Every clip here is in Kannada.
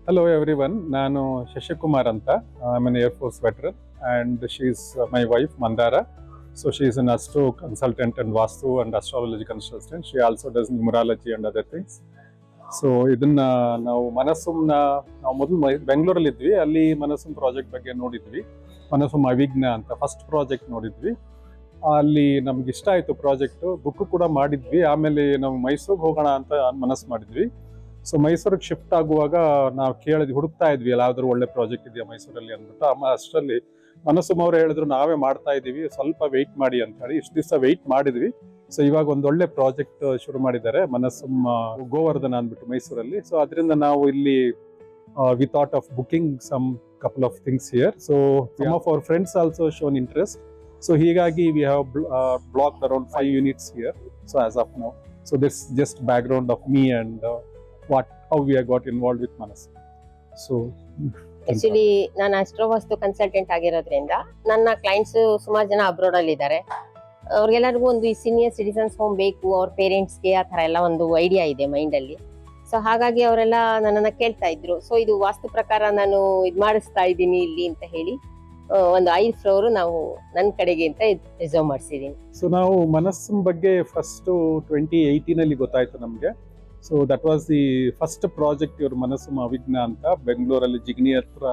Hello everyone, ನಾನು ಶಶಿಕುಮಾರ್ ಅಂತ. I'm an Air Force veteran and she's my wife Mandara. So she is an astro consultant and Vastu and astrology consultant. She also does numerology and other things. So ಇದನ್ನ ನಾವು ನಾವು ಮೊದಲು ಬೆಂಗಳೂರಲ್ಲಿ ಇದ್ವಿ. ಅಲ್ಲಿ ಮನಸ್ಸುಮ್ ಪ್ರಾಜೆಕ್ಟ್ ಬಗ್ಗೆ ನೋಡಿದ್ವಿ. ಮನಸ್ಸುಮ್ ಅವಿಜ್ಞ ಅಂತ ಫಸ್ಟ್ ಪ್ರಾಜೆಕ್ಟ್ ನೋಡಿದ್ವಿ. ಅಲ್ಲಿ ನಮ್ಗೆ ಇಷ್ಟ ಆಯ್ತು ಪ್ರಾಜೆಕ್ಟ್, ಬುಕ್ ಕೂಡ ಮಾಡಿದ್ವಿ. ಆಮೇಲೆ ನಾವು ಮೈಸೂರಿಗೆ ಹೋಗೋಣ ಅಂತ ಮನಸ್ಸು ಮಾಡಿದ್ವಿ. ಸೊ ಮೈಸೂರಿಗೆ ಶಿಫ್ಟ್ ಆಗುವಾಗ ನಾವು ಹುಡುಕ್ತಾ ಇದ್ವಿ ಯಾವ್ದಾದ್ರು ಒಳ್ಳೆ ಪ್ರಾಜೆಕ್ಟ್ ಇದೆಯಾ ಮೈಸೂರಲ್ಲಿ ಅಂದ್ಬಿಟ್ಟು. ಅಷ್ಟರಲ್ಲಿ ಮನಸ್ಸುಮ್ ಅವ್ರು ಹೇಳಿದ್ರು ನಾವೇ ಮಾಡ್ತಾ ಇದೀವಿ, ಸ್ವಲ್ಪ ವೆಯ್ಟ್ ಮಾಡಿ ಅಂತ ಹೇಳಿ. ಇಷ್ಟು ದಿವಸ ವೆಯ್ಟ್ ಮಾಡಿದ್ವಿ. ಸೊ ಇವಾಗ ಒಂದೊಳ್ಳೆ ಪ್ರಾಜೆಕ್ಟ್ ಶುರು ಮಾಡಿದ್ದಾರೆ ಮನಸ್ಸುಮ್ ಗೋವರ್ಧನ ಅಂದ್ಬಿಟ್ಟು ಮೈಸೂರಲ್ಲಿ. ಸೊ ಅದರಿಂದ ನಾವು ಇಲ್ಲಿ we thought of booking some couple of things here. So some of our friends also shown interest. So ಹೀಗಾಗಿ we have blocked around 5 units here. So as of now, so this just background of me and how we have got involved with Manas. So actually ನಾನು ಅಸ್ಟ್ರೋವಾಸ್ತು ಕನ್ಸಲ್ಟೆಂಟ್ ಆಗಿರೋದ್ರಿಂದ ನನ್ನ ಕ್ಲೈಂಟ್ಸ್ ಸುಮಾರು ಜನ ಅಬ್ರೋಡ್ ಅಲ್ಲಿ ಇದ್ದಾರೆ. ಅವ್ರಿಗೆಲ್ಲರಿಗೂ ಒಂದು ಸೀನಿಯರ್ ಸಿಟಿಸನ್ಸ್ ಹೋಮ್ ಬೇಕು, ಅವ್ರ ಪೇರೆಂಟ್ಸ್ಗೆ ಆ ಥರ ಎಲ್ಲ ಒಂದು ಐಡಿಯಾ ಇದೆ ಮೈಂಡ್ ಅಲ್ಲಿ. ಸೊ ಹಾಗಾಗಿ ಅವರೆಲ್ಲ ನನ್ನನ್ನ ಕೇಳ್ತಾ ಇದ್ರು. ಸೊ ಇದು ವಾಸ್ತು ಪ್ರಕಾರ ನಾನು ಇದು ಮಾಡಿಸ್ತಾ ಇದ್ದೀನಿ ಇಲ್ಲಿ ಅಂತ ಹೇಳಿ ಒಂದು 5 ಫ್ಲೋರ್ ನಾವು ನನ್ನ ಕಡೆಗೆ ಅಂತ ರಿಸರ್ವ್ ಮಾಡಿಸಿದೀನಿ. ಸೊ ನಾವು ಮನಸ್ಸಿನ ಬಗ್ಗೆ ಫಸ್ಟ್ 2018 ಅಲ್ಲಿ ಗೊತ್ತಾಯ್ತು ನಮ್ಗೆ. So that was the first project ಇವ್ರ ಮನಸ್ಸುಮ್ ಅವಿಜ್ಞ ಅಂತ ಬೆಂಗಳೂರಲ್ಲಿ ಜಿಗ್ನಿ ಹತ್ರ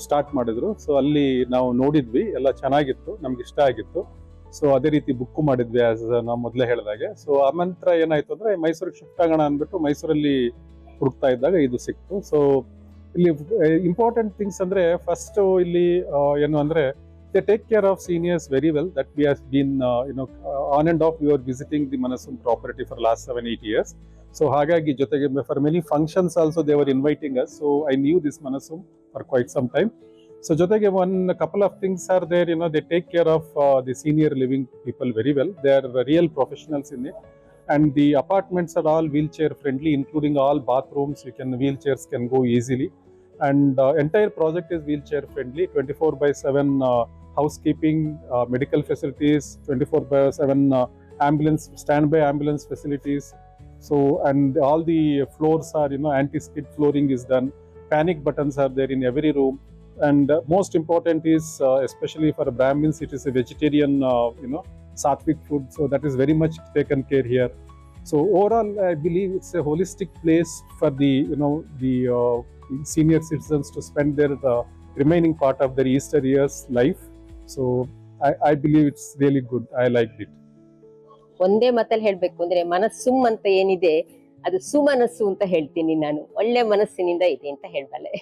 ಸ್ಟಾರ್ಟ್ ಮಾಡಿದ್ರು. ಸೊ ಅಲ್ಲಿ ನಾವು ನೋಡಿದ್ವಿ, ಎಲ್ಲ ಚೆನ್ನಾಗಿತ್ತು, ನಮ್ಗೆ ಇಷ್ಟ ಆಗಿತ್ತು. ಸೊ ಅದೇ ರೀತಿ ಬುಕ್ ಮಾಡಿದ್ವಿ ಆಸ್ ನಾವು ಮೊದಲೇ ಹೇಳಿದಾಗೆ. ಸೊ ಆ ನಂತರ ಏನಾಯ್ತು ಅಂದ್ರೆ ಮೈಸೂರಿಗೆ ಶಿಫ್ಟ್ ಆಗೋಣ ಅಂದ್ಬಿಟ್ಟು ಮೈಸೂರಲ್ಲಿ ಹುಡುಕ್ತಾ ಇದ್ದಾಗ ಇದು ಸಿಕ್ತು. ಸೊ ಇಲ್ಲಿ ಇಂಪಾರ್ಟೆಂಟ್ ಥಿಂಗ್ಸ್ ಅಂದ್ರೆ ಫಸ್ಟ್ ಇಲ್ಲಿ ಏನು ಅಂದ್ರೆ they take care of seniors very well. That we have been on and off we were visiting the Manasum property for last 7-8 years. So hagagi jotege for many functions also they were inviting us. So I knew this Manasum for quite some time. So jotege one couple of things are there, they take care of the senior living people very well. They are real professionals in it. And the apartments are all wheelchair friendly, including all bathrooms. Wheelchairs can go easily. And entire project is wheelchair friendly. 24/7 housekeeping, medical facilities, 24/7 ambulance, standby ambulance facilities. So and all the floors are anti-skid flooring is done. Panic buttons are there in every room. And most important is especially for Brahmins, it is a vegetarian sattvic food. So that is very much taken care here. So overall, I believe it's a holistic place for the senior citizens to spend their remaining part of their Easter year's life. So I believe it's really good. I liked it. ಒಂದೇ ಮಾತಲ್ಲಿ ಹೇಳ್ಬೇಕು ಅಂದ್ರೆ ಮನಸ್ಸುಮ್ ಅಂತ ಏನಿದೆ ಅದು ಸುಮನಸ್ಸು ಅಂತ ಹೇಳ್ತೀನಿ ನಾನು. ಒಳ್ಳೆ ಮನಸ್ಸಿನಿಂದ ಇದೆ ಅಂತ ಹೇಳ್ಬಲ್ಲೆ.